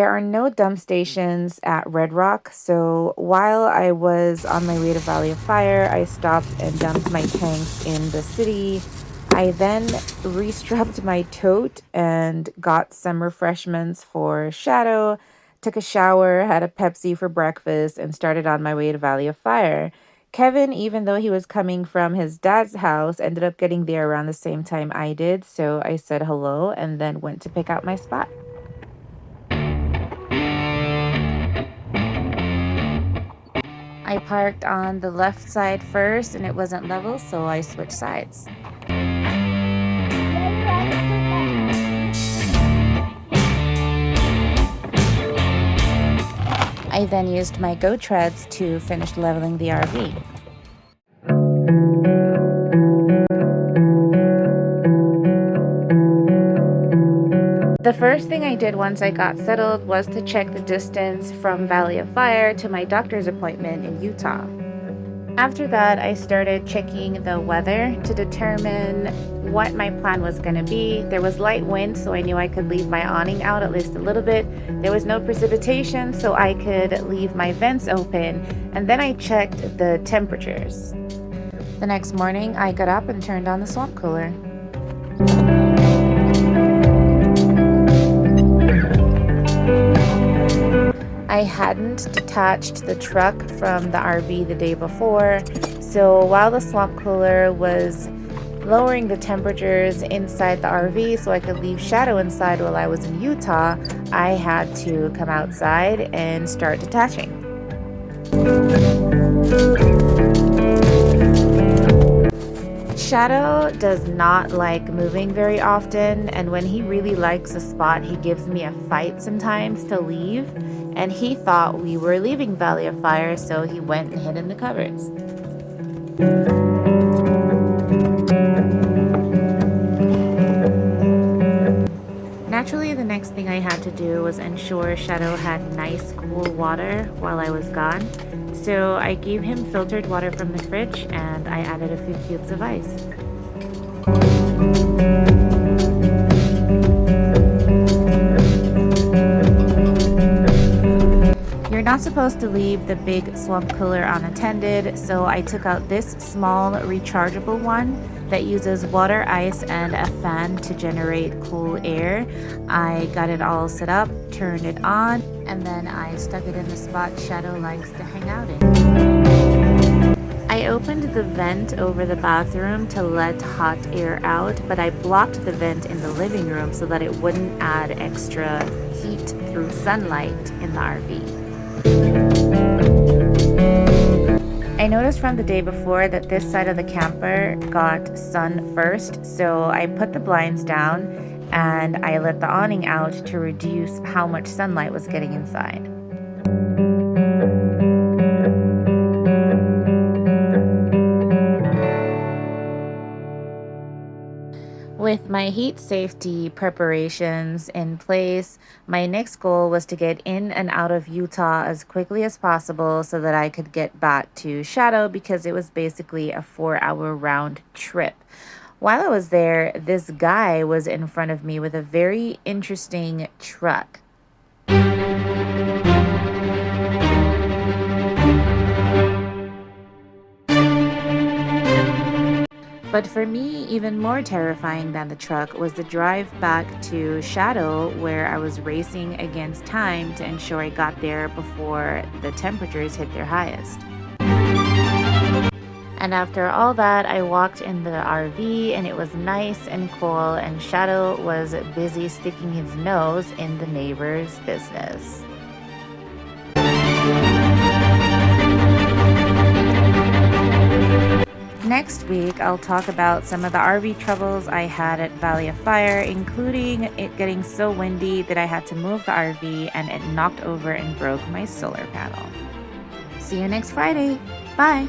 There are no dump stations at Red Rock, so while I was on my way to Valley of Fire, I stopped and dumped my tanks in the city. I then restrapped my tote and got some refreshments for Shadow, took a shower, had a Pepsi for breakfast, and started on my way to Valley of Fire. Kevin, even though he was coming from his dad's house, ended up getting there around the same time I did, so I said hello and then went to pick out my spot. I parked on the left side first and it wasn't level, so I switched sides. I then used my Go Treads to finish leveling the RV. The first thing I did once I got settled was to check the distance from Valley of Fire to my doctor's appointment in Utah. After that, I started checking the weather to determine what my plan was going to be. There was light wind, so I knew I could leave my awning out at least a little bit. There was no precipitation, so I could leave my vents open. And then I checked the temperatures. The next morning, I got up and turned on the swamp cooler. I hadn't detached the truck from the RV the day before, so while the swamp cooler was lowering the temperatures inside the RV so I could leave Shadow inside while I was in Utah, I had to come outside and start detaching. Shadow does not like moving very often, and when he really likes a spot, he gives me a fight sometimes to leave, and he thought we were leaving Valley of Fire, so he went and hid in the cupboards. Naturally, the next thing I had to do was ensure Shadow had nice, cool water while I was gone. So I gave him filtered water from the fridge and I added a few cubes of ice. You're not supposed to leave the big swamp cooler unattended, so I took out this small rechargeable one that uses water, ice, and a fan to generate cool air. I got it all set up, turned it on, and then I stuck it in the spot Shadow likes to hang out in. I opened the vent over the bathroom to let hot air out, but I blocked the vent in the living room so that it wouldn't add extra heat through sunlight in the RV. I noticed from the day before that this side of the camper got sun first, so I put the blinds down and I let the awning out to reduce how much sunlight was getting inside. With my heat safety preparations in place, my next goal was to get in and out of Utah as quickly as possible so that I could get back to Shadow because it was basically a 4-hour round trip. While I was there, this guy was in front of me with a very interesting truck. But for me, even more terrifying than the truck was the drive back to Shadow, where I was racing against time to ensure I got there before the temperatures hit their highest. And after all that, I walked in the RV and it was nice and cool, and Shadow was busy sticking his nose in the neighbor's business. Next week, I'll talk about some of the RV troubles I had at Valley of Fire, including it getting so windy that I had to move the RV and it knocked over and broke my solar panel. See you next Friday. Bye.